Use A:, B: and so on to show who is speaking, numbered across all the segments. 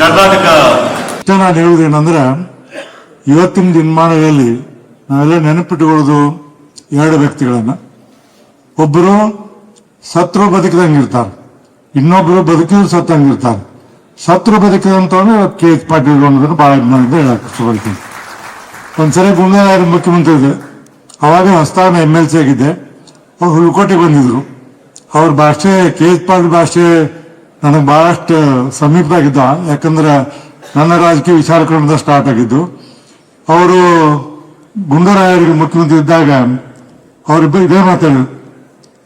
A: ಕರ್ನಾಟಕ.
B: ನಾನು ಹೇಳುವುದೇನಂದ್ರೆ, ಇವತ್ತಿನ ದಿನಮಾನಗಳಲ್ಲಿ ನಾವೆಲ್ಲ ನೆನಪಿಟ್ಟುಕೊಳ್ಳೋದು ಎರಡು ವ್ಯಕ್ತಿಗಳನ್ನ. ಒಬ್ಬರು ಸತ್ರು ಬದುಕಿದಂಗಿರ್ತಾರೆ, ಇನ್ನೊಬ್ರು ಬದುಕಿದ್ರು ಸತ್ತಂಗಿರ್ತಾರೆ. ಸತ್ರು ಬದುಕಿದಂತವ್ರು ಕೆ ಎಚ್ ಪಾಟೀಲ್ ಅನ್ನೋದನ್ನು ಬಹಳ ಹೇಳಕ್ ಇಷ್ಟಪಡ್ತೀನಿ. ಒಂದ್ಸರಿ ಗುಂಡೂರಾಯರ ಮುಖ್ಯಮಂತ್ರಿ ಇದೆ, ಅವಾಗ ಹೊಸದಾಗಿ MLC ಆಗಿದ್ದೆ. ಅವ್ರು ಹುಲ್ಕೋಟೆಗೆ ಬಂದಿದ್ರು. ಅವ್ರ ಭಾಷೆ ಕೆ ಎಚ್ ಪಾಟೀಲ್ ಭಾಷೆ ನನಗೆ ಬಹಳಷ್ಟು ಸಮೀಪದಾಗಿದ್ದ, ಯಾಕಂದ್ರೆ ನನ್ನ ರಾಜಕೀಯ ವಿಚಾರಕರಿಂದ ಸ್ಟಾರ್ಟ್ ಆಗಿದ್ದು. ಅವರು ಗುಂಡೂರಾಯರಿಗೆ ಮುಖ್ಯಮಂತ್ರಿ ಇದ್ದಾಗ ಅವರಿಬ್ಬರು ಇದೇ ಮಾತಾಡಿದ್ರು,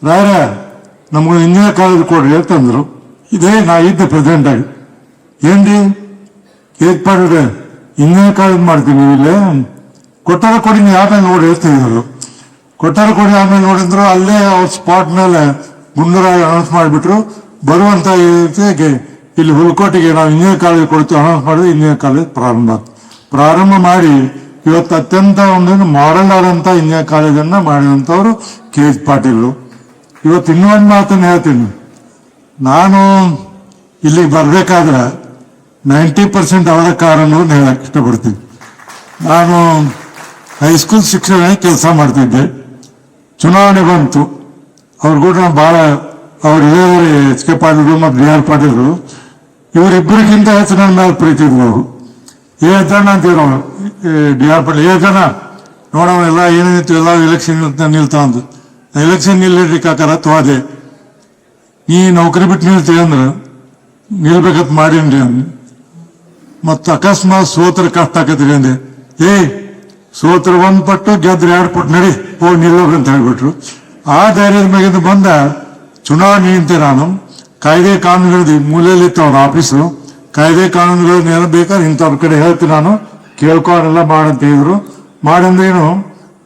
B: ರಾಯರ ನಮ್ಗೆ ಇಂಜಿನಿಯರ್ ಕಾಲೇಜ್ ಕೊಡ್ರಿ ಅಂತಂದ್ರು. ಇದೇ ನಾ ಇದ್ದೆ ಪ್ರೆಸಿಡೆಂಟ್ ಆಗಿ. ಏನ್ರಿ K H Patil engineer college ಮಾಡ್ತೀನಿ, ಇಲ್ಲೇ ಕೊಟ್ಟಾರ ಕೊಡಿ, ನೀವು ಆಮೇಲೆ ನೋಡಿ ಹೇಳ್ತಿದ್ರು. ಕೊಟ್ಟಾರ ಕೊಡಿ ಆಮೇಲೆ ನೋಡಿದ್ರು. ಅಲ್ಲೇ ಅವ್ರ ಸ್ಪಾಟ್ ಮೇಲೆ ಗುಂಡೂರಾಯ ಅನೌನ್ಸ್ ಮಾಡಿಬಿಟ್ರು, ಬರುವಂತ ಇಲ್ಲಿ ಹುಲ್ಕೋಟೆಗೆ ನಾವು ಇಂಜಿನಿಯರ್ ಕಾಲೇಜ್ ಕೊಡ್ತೀವಿ ಅನೌನ್ಸ್ ಮಾಡಿದ್ರೆ ಇಂಜಿನಿಯರ್ ಕಾಲೇಜ್ ಪ್ರಾರಂಭ ಮಾಡಿ ಇವತ್ತು ಅತ್ಯಂತ ಒಂದು ಮಾಡೆಲ್ ಆದಂತ ಇಂಜಿನಿಯರ್ ಕಾಲೇಜನ್ನ ಮಾಡಿದಂಥವ್ರು ಕೆ ಎಚ್ ಪಾಟೀಲ್. ಇವತ್ತು ಇನ್ನೊಂದು ಮಾತನ್ನು ಹೇಳ್ತೀನಿ, ನಾನು ಇಲ್ಲಿ ಬರ್ಬೇಕಾದ್ರೆ 90% ಅವರ ಕಾರನ್ನು ಹೇಳಕ್ ಇಷ್ಟಪಡ್ತೀನಿ. ನಾನು ಹೈಸ್ಕೂಲ್ ಶಿಕ್ಷಣ ಕೆಲಸ ಮಾಡ್ತಿದ್ದೆ, ಚುನಾವಣೆ ಬಂತು. ಅವ್ರು ಕೂಡ ಬಹಳ ಅವ್ರು ಎಚ್ ಕೆ ಪಾಟೀಲ್ ಮತ್ತು ಡಿ ಆರ್ ಪಾಟೀಲ್ ಇವರಿಬ್ಬರಿಗಿಂತ ಹೆಚ್ಚು ನನ್ನ ಮೇಲೆ ಪ್ರೀತಿ ಇದ್ರು. ಅವರು ಜನ ಅಂತೀವ್ರು, ಡಿ ಆರ್ ಪಾಟೀಲ್ ಜನ ನೋಡೋವೆಲ್ಲ ಏನೇನಿತ್ತು ಎಲ್ಲ ಎಲೆಕ್ಷನ್ ನಿಲ್ತಾ ಅಂತ. ಎಲೆಕ್ಷನ್ ನಿಲ್ಲಿ ಕಾಕಾರ ತೋದೆ, ನೀ ನೌಕರಿ ಬಿಟ್ಟು ನಿಲ್ತೀವಿ ಅಂದ್ರೆ ನಿಲ್ಬೇಕಂತ ಮಾಡೀನ್ರಿ ಅಂದ್. ಮತ್ತು ಅಕಸ್ಮಾತ್ ಸೋತ್ರ ಕಷ್ಟ ಆಕತ್ರಿ ಅಂದೆ. ಸೋತ್ರ 1 ಪಟ್ಟು ಗೆದ್ರೆ 2 ಪಟ್ಟು ನಡಿ ಹೋಗಿ ನಿಲ್ಲೋಗ್ರಂತ ಹೇಳ್ಬಿಟ್ರು. ಆ ಧೈರ್ಯದ ಮೇಗಿಂದ ಬಂದ ಚುನಾವಣೆ ನಿಂತೆ ನಾನು. ಕಾಯ್ದೆ ಕಾನೂನುಗಳು ಮೂಲೆಯಲ್ಲಿತ್ತು ಅವ್ರ ಆಫೀಸು. ಕಾಯ್ದೆ ಕಾನೂನುಗಳು ಏನು ಬೇಕಾದ್ರೆ ಇಂಥವ್ರ ಕಡೆ ಹೇಳ್ತೀನಿ ನಾನು, ಕೇಳ್ಕೊಂಡೆಲ್ಲ ಮಾಡಂತ ಹೇಳಿದ್ರು. ಮಾಡಂದ್ರೇನು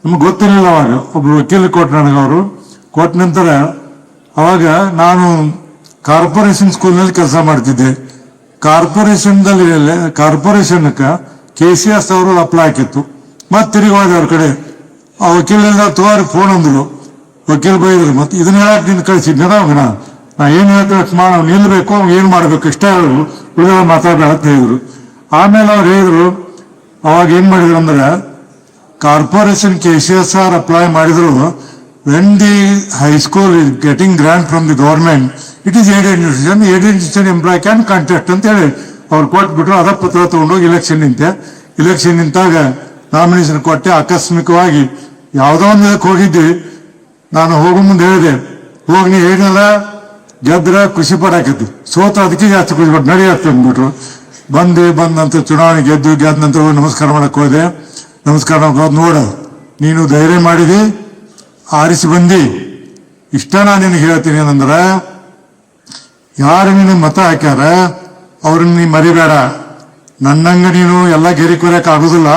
B: ನಮ್ಗೆ ಗೊತ್ತಿರಲಿಲ್ಲ. ಅವಾಗ ಒಬ್ರು ವಕೀಲ ಕೊಟ್ಟು ನನಗೆ, ಅವರು ಕೊಟ್ಟ ನಂತರ ಅವಾಗ ನಾನು ಕಾರ್ಪೊರೇಷನ್ ಸ್ಕೂಲ್ನಲ್ಲಿ ಕೆಲಸ ಮಾಡ್ತಿದ್ದೆ. ಕಾರ್ಪೊರೇಷನ್ಕ KCS ಅವರು ಅಪ್ಲೈ ಹಾಕಿತ್ತು. ಮತ್ತೆ ತಿರುಗಿ ಹೋದೆ ಅವ್ರ ಕಡೆ. ಆ ವಕೀಲರಿಂದ ತೋರಿ ಫೋನ್ ಅಂದ್ರು, ವಕೀಲ್ ಬೈದ್ರು. ಮತ್ತೆ ಇದನ್ನ ಹೇಳಕ್ ನಿನ್ ಕಳಿಸಿದ್ನ ನಾ ಏನ್ ಹೇಳ್ಬೇಕು ಮಾಡ, ನಿಲ್ಬೇಕು, ಏನ್ ಮಾಡ್ಬೇಕು ಇಷ್ಟ ಹೇಳಿದ್ರು, ಉಳಿದ ಮಾತಾಡ ಅಂತ ಹೇಳಿದ್ರು. ಆಮೇಲೆ ಅವ್ರು ಹೇಳಿದ್ರು, ಅವಾಗ ಏನ್ ಮಾಡಿದ್ರು ಅಂದ್ರೆ, ಕಾರ್ಪೊರೇಷನ್ KCSR ಅಪ್ಲೈ ಮಾಡಿದ್ರು, when the high school is getting grant from the government, it is aided institution employ can contact ಅಂತ ಹೇಳಿ ಅವ್ರು ಕೊಟ್ಬಿಟ್ರು. ಅದ ಪತ್ರ ತಗೊಂಡೋಗಿ ಎಲೆಕ್ಷನ್ ನಿಂತೆ. ಎಲೆಕ್ಷನ್ ನಿಂತಾಗ ನಾಮಿನೇಷನ್ ಕೊಟ್ಟೆ. ಆಕಸ್ಮಿಕವಾಗಿ ಯಾವುದೋ ಒಂದು ಇದಕ್ಕೆ ಹೋಗಿದ್ವಿ. ನಾನು ಹೋಗೋ ಮುಂದೆ ಹೇಳಿದೆ, ಹೋಗಿ ನೀ ಹೇಳಿನಲ್ಲ ಗೆದ್ರ ಖುಷಿ ಪಡಾಕತಿ, ಸೋತ ಅದಕ್ಕೆ ಜಾಸ್ತಿ ಖುಷಿ ಪಟ್ಟು ನಡಿ ಅಂತ ಅಂದ್ಬಿಟ್ರು. ಬಂದಂತ ಚುನಾವಣೆ ಗೆದ್ದ ನಂತರ ನಮಸ್ಕಾರ ಮಾಡಕ್ ಹೋದೆ. ನಮಸ್ಕಾರ ಹೋದ್, ನೋಡ ನೀನು ಧೈರ್ಯ ಮಾಡಿದಿ, ಆರಿಸಿ ಬಂದಿ. ಇಷ್ಟ ನಾನು ನಿನಗೆ ಹೇಳ್ತೀನಿ ಏನಂದ್ರ, ಯಾರು ನಿನಗೆ ಮತ ಹಾಕ್ಯಾರ ಅವ್ರನ್ನ ನೀ ಮರಿಬೇಡ. ನನ್ನಂಗ ನೀನು ಎಲ್ಲ ಗೆರೆ ಕೊರಕ್ ಆಗುದಿಲ್ಲ,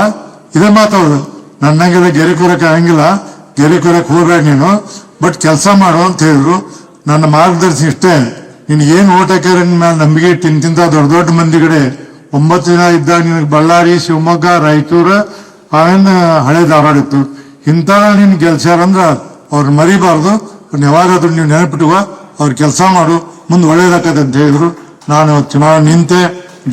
B: ಇದೇ ಮಾತಾಡೋದು. ನನ್ನಂಗೆಲ್ಲ ಗೆರೆ ಕೊರಕ್ ಆಗಂಗಿಲ್ಲ, ಗೆರೆ ಕೊರಕ್ ಹೋಗ್ಬೇಡ ನೀನು, ಬಟ್ ಕೆಲಸ ಮಾಡು ಅಂತ ಹೇಳಿದ್ರು. ನನ್ನ ಮಾರ್ಗದರ್ಶನ ಇಷ್ಟೇ, ನಿನ್ಗೇನು ಓಟ್ ಹಾಕ್ಯಾರ ನಿನ್ ಮೇಲೆ ನಂಬಿಕೆ ಇಟ್ಟು ಇಂತಿಂತ ದೊಡ್ಡ ದೊಡ್ಡ ಮಂದಿಗಡೆ 9 ದಿನ ಇದ್ದಾಗ ನಿನಗೆ ಬಳ್ಳಾರಿ, ಶಿವಮೊಗ್ಗ, ರಾಯಚೂರು, ಆಮೇಲೆ ಹಳೆ ಧಾರವಾಡ ಇತ್ತು. ಇಂಥ ನಿನ್ ಗೆಲ್ಸ್ಯಾರಂದ್ರ ಅವ್ರನ್ನ ಮರಿಬಾರ್ದು. ಯಾವಾಗಾದ್ರೂ ನೀವು ನೆನಪಿಟ್ಟುವ, ಅವ್ರ ಕೆಲಸ ಮಾಡು, ಮುಂದೆ ಒಳ್ಳೇದಾಕತ್ತೆ ಅಂತ ಹೇಳಿದ್ರು. ನಾನು ಚುನಾವಣೆ ನಿಂತೆ,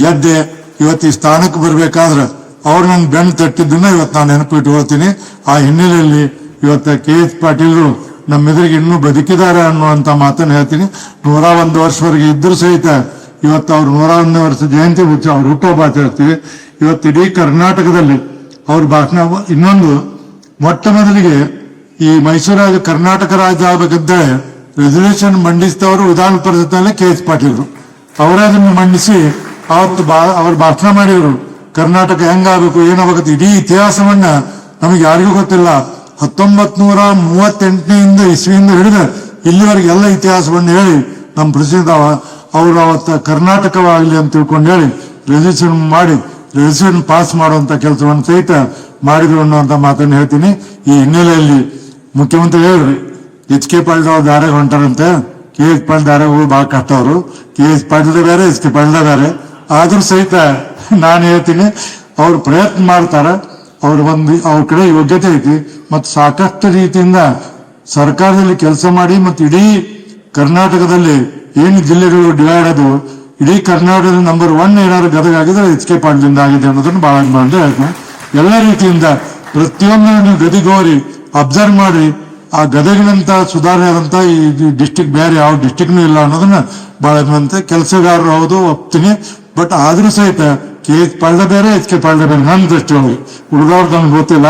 B: ಗೆದ್ದೆ. ಇವತ್ತು ಈ ಸ್ಥಾನಕ್ಕೆ ಬರ್ಬೇಕಾದ್ರೆ ಅವ್ರು ನನ್ನ ಬೆನ್ನು ತಟ್ಟಿದ್ದನ್ನ ಇವತ್ತು ನಾನು ನೆನಪಿಟ್ಕೊಳ್ತೀನಿ. ಆ ಹಿನ್ನೆಲೆಯಲ್ಲಿ ಇವತ್ತು ಕೆ ಎಚ್ ಪಾಟೀಲ್ರು ನಮ್ಮೆದುರಿಗೆ ಇನ್ನೂ ಬದುಕಿದ್ದಾರೆ ಅನ್ನುವಂತ ಮಾತನ್ನು ಹೇಳ್ತೀನಿ. 101 ವರ್ಷವರೆಗೆ ಇದ್ರೂ ಸಹಿತ ಇವತ್ತು ಅವ್ರು 101ನೇ ವರ್ಷ ಜಯಂತಿ ಅವ್ರು ಹುಟ್ಟುಹಬ್ಬ ಆಚರಿಸ್ತೀವಿ. ಇವತ್ತು ಇಡೀ ಕರ್ನಾಟಕದಲ್ಲಿ ಅವ್ರ ಭಾಷಣ. ಇನ್ನೊಂದು, ಮೊಟ್ಟ ಮೊದಲಿಗೆ ಈ ಮೈಸೂರಾಗ ಕರ್ನಾಟಕ ರಾಜ್ಯ ಆಗಬೇಕಿದ್ದರೆ ರೆಸಲ್ಯೂಷನ್ ಮಂಡಿಸಿದವರು ವಿಧಾನ ಪರಿಷತ್ನಲ್ಲಿ ಕೆ ಎಚ್ ಪಾಟೀಲ್ರು. ಅವರೇ ಅದನ್ನು ಮಂಡಿಸಿ ಅವತ್ತು ಅವ್ರು ಭಾಷಣ ಮಾಡಿದ್ರು, ಕರ್ನಾಟಕ ಹೆಂಗಾಗಬೇಕು, ಏನಾಗಬೇಕು. ಇಡೀ ಇತಿಹಾಸವನ್ನ ನಮಗೆ ಯಾರಿಗೂ ಗೊತ್ತಿಲ್ಲ. 1938 ಇಸ್ವಿಯಿಂದ ಹಿಡಿದು ಇಲ್ಲಿವರೆಗೆ ಎಲ್ಲ ಇತಿಹಾಸವನ್ನು ಹೇಳಿ ನಮ್ಮ ಪ್ರೆಸಿಡೆಂಟ್ ಅವರು ಅವತ್ತು ಕರ್ನಾಟಕವಾಗಲಿ ಅಂತ ತಿಳ್ಕೊಂಡು ಹೇಳಿ ರೆಸಲ್ಯೂಷನ್ ಮಾಡಿ ರೆಸಲ್ಯೂಷನ್ ಪಾಸ್ ಮಾಡುವಂತ ಕೆಲಸವನ್ನು ಸಹಿತ ಮಾಡಿದ್ರು ಅನ್ನುವಂತ ಮಾತನ್ನು ಹೇಳ್ತೀನಿ. ಈ ಹಿನ್ನೆಲೆಯಲ್ಲಿ ಮುಖ್ಯಮಂತ್ರಿ ಹೇಳ್ರಿ, ಎಚ್ ಕೆ ಪಾಟೀಲ್ ಅವ್ರು ದಾರೆ ಹೊಂಟಾರಂತೆ. ಕೆ ಎಚ್ ಪಾಟೀಲ್ ದಾರೆ ಹೋಗಿ ಬಹಳ ಕಷ್ಟ. ಅವರು ಕೆ ಎಚ್ ಪಾಟೀಲ್ ಬೇರೆ, ಎಚ್ ಕೆ ಪಾಟೀಲ್ ಬೇರೆ. ಆದ್ರೂ ಸಹಿತ ನಾನು ಹೇಳ್ತೀನಿ, ಅವ್ರು ಪ್ರಯತ್ನ ಮಾಡ್ತಾರ. ಅವ್ರ ಕಡೆ ಯೋಗ್ಯತೆ ಐತಿ ಮತ್ತು ಸಾಕಷ್ಟು ರೀತಿಯಿಂದ ಸರ್ಕಾರದಲ್ಲಿ ಕೆಲಸ ಮಾಡಿ ಮತ್ತು ಇಡೀ ಕರ್ನಾಟಕದಲ್ಲಿ ಏನು ಜಿಲ್ಲೆಗಳು ಡಿವೈಡ್ ಅದು ಇಡೀ ಕರ್ನಾಟಕದ ನಂಬರ್ 1 ಏನಾದ್ರು ಗದಗ ಆಗಿದ್ರೆ ಎಚ್ ಕೆ ಪಾಟೀಲಿಂದ ಆಗಿದೆ ಅನ್ನೋದನ್ನು ಬಹಳ ಮಾಡಿ ಹೇಳ್ತೀನಿ. ಎಲ್ಲ ರೀತಿಯಿಂದ ಪ್ರತಿಯೊಂದು ನೀವು ಗದಿಗೋರಿ ಅಬ್ಸರ್ವ್ ಮಾಡಿ, ಆ ಗದಗಿನಂತ ಸುಧಾರಣೆ ಆದಂತ ಈ ಡಿಸ್ಟಿಕ್ ಬೇರೆ ಯಾವ ಡಿಸ್ಟಿಕ್ನೂ ಇಲ್ಲ ಅನ್ನೋದನ್ನ ಬಹಳ ಮಂತೆ ಕೆಲಸಗಾರರು ಹೌದು ಒಪ್ತೀನಿ. ಬಟ್ ಆದ್ರೂ ಸಹಿತ ಕೆ ಎಚ್ ಪಾಳ್ಯ ಬೇರೆ, ಎಚ್ ಕೆ ಪಾಳ್ಯ ಬೇರೆ ನನ್ನ ದೃಷ್ಟಿಯೊಳಗೆ. ಉಳಿದವ್ರದ್ದು ನನ್ಗೆ ಗೊತ್ತಿಲ್ಲ.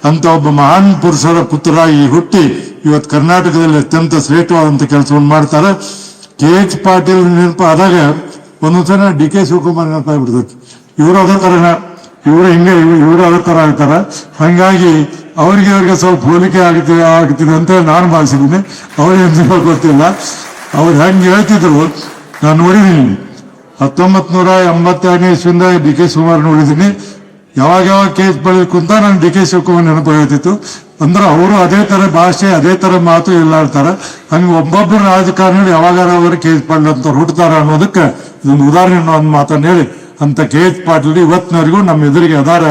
B: ಅಂತ ಒಬ್ಬ ಮಹಾನ್ ಪುರುಷರ ಪುತ್ರರಾಗಿ ಹುಟ್ಟಿ ಇವತ್ತು ಕರ್ನಾಟಕದಲ್ಲಿ ಅತ್ಯಂತ ಶ್ರೇಷ್ಠವಾದಂತ ಕೆಲಸವನ್ನು ಮಾಡ್ತಾರೆ. ಕೆ ಎಚ್ ಪಾಟೀಲ್ ನೆನಪು ಆದಾಗ ಒಂದೊಂದ್ಸಲ ಡಿ ಕೆ ಶಿವಕುಮಾರ್ ನೆನಪಾಗ್ಬಿಡ್ತೈತಿ. ಇವರು ಅದೇ ತರ, ಇವರು ಅದೇ ತರ ಆಗ್ತಾರ. ಹಂಗಾಗಿ ಅವ್ರಿಗೆ ಸ್ವಲ್ಪ ಹೋಲಿಕೆ ಆಗ್ತಿದೆ ಅಂತ ನಾನು ಭಾವಿಸಿದ್ದೀನಿ. ಅವ್ರೇನು ಗೊತ್ತಿಲ್ಲ. ಅವ್ರು ಹೆಂಗೆ ಹೇಳ್ತಿದ್ರು ನಾನು ನೋಡಿದ್ದೀನಿ. 1982ನೇ ಇಸ್ವಿಯಿಂದ ಡಿ ಕೆ ಶಿವಕುಮಾರ್ ನೋಡಿದ್ದೀನಿ. ಯಾವಾಗ ಕೆ ಎಚ್ ಪಾಟೀಲ್ ಕುಂತ ನಾನು ಡಿ ಕೆ ಶಿವಕುಮಾರ್ ನೆನಪು ಹೇಳ್ತಿತ್ತು. ಅಂದ್ರೆ ಅವರು ಅದೇ ತರ ಭಾಷೆ, ಅದೇ ತರ ಮಾತು ಎಲ್ಲಾಡ್ತಾರ. ಹಂಗೆ ಒಬ್ಬೊಬ್ಬರು ರಾಜಕಾರಣಿಗಳು ಯಾವಾಗಾರ ಅವರು ಕೆ ಎಚ್ ಪಾಟೀಲ್ ಅಂತ ಹುಟ್ಟುತ್ತಾರ ಅನ್ನೋದಕ್ಕೆ ಇದೊಂದು ಉದಾಹರಣೆ ಅನ್ನೋ ಒಂದು ಮಾತನ್ನು ಹೇಳಿ, ಅಂತ ಕೆ ಎಚ್ ಪಾಟೀಲ್ ಇವತ್ತಿನವರೆಗೂ ನಮ್ಮ ಎದುರಿಗೆ ಅದಾರ.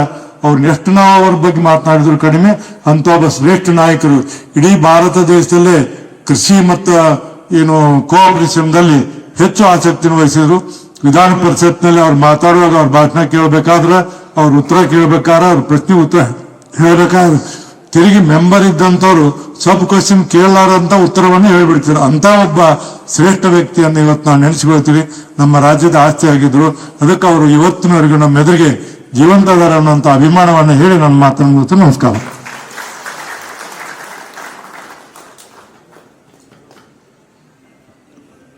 B: ಅವ್ರನ್ನ ಎಷ್ಟು ನಾವು ಅವ್ರ ಬಗ್ಗೆ ಮಾತನಾಡಿದ್ರು ಕಡಿಮೆ. ಅಂತ ಒಬ್ಬ ಶ್ರೇಷ್ಠ ನಾಯಕರು ಇಡೀ ಭಾರತ ದೇಶದಲ್ಲೇ ಕೃಷಿ ಮತ್ತು ಕೋಆಪರೇಷನ್ದಲ್ಲಿ ಹೆಚ್ಚು ಆಸಕ್ತಿಯನ್ನು ವಹಿಸಿದ್ರು. ವಿಧಾನ ಪರಿಷತ್ನಲ್ಲಿ ಅವ್ರು ಮಾತಾಡುವಾಗ, ಅವ್ರ ಭಾಷಣ ಕೇಳಬೇಕಾದ್ರೆ, ಅವ್ರ ಉತ್ತರ ಕೇಳಬೇಕಾದ್ರೆ, ಅವ್ರ ಪ್ರಶ್ನೆ ಉತ್ತರ ಹೇಳ್ಬೇಕಾದ್ರೆ ತಿರುಗಿ ಮೆಂಬರ್ ಇದ್ದಂಥವ್ರು ಸ್ವಲ್ಪ ಕ್ವಶನ್ ಕೇಳಲಾರಂತ ಉತ್ತರವನ್ನು ಹೇಳ್ಬಿಡ್ತಾರೆ. ಅಂತ ಒಬ್ಬ ಶ್ರೇಷ್ಠ ವ್ಯಕ್ತಿಯನ್ನು ಇವತ್ತು ನಾವು ನೆನೆಸ್ಕೊಳ್ತೀವಿ. ನಮ್ಮ ರಾಜ್ಯದ ಆಸ್ತಿ ಆಗಿದ್ರು. ಅದಕ್ಕೆ ಅವರು ಇವತ್ತಿನವರೆಗೂ ನಮ್ಮ ಎದುರಿಗೆ ಜೀವಂತ ಅದಾರ ಅನ್ನೋಂಥ ಅಭಿಮಾನವನ್ನು ಹೇಳಿ ನನ್ನ ಮಾತನ್ನು ಮುಗಿಸ್ತೀನಿ. ನಮಸ್ಕಾರ.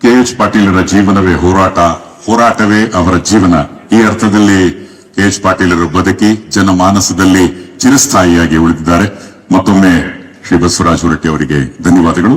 A: ಕೆ ಎಚ್ ಪಾಟೀಲರ ಜೀವನವೇ ಹೋರಾಟ, ಹೋರಾಟವೇ ಅವರ ಜೀವನ. ಈ ಅರ್ಥದಲ್ಲಿ ಕೆ ಎಚ್ ಪಾಟೀಲರು ಬದುಕಿ ಜನಮಾನಸದಲ್ಲಿ ಚಿರಸ್ಥಾಯಿಯಾಗಿ ಉಳಿದಿದ್ದಾರೆ. ಮತ್ತೊಮ್ಮೆ ಶ್ರೀ ಬಸವರಾಜ ಹೊರಟ್ಟಿ ಅವರಿಗೆ ಧನ್ಯವಾದಗಳು.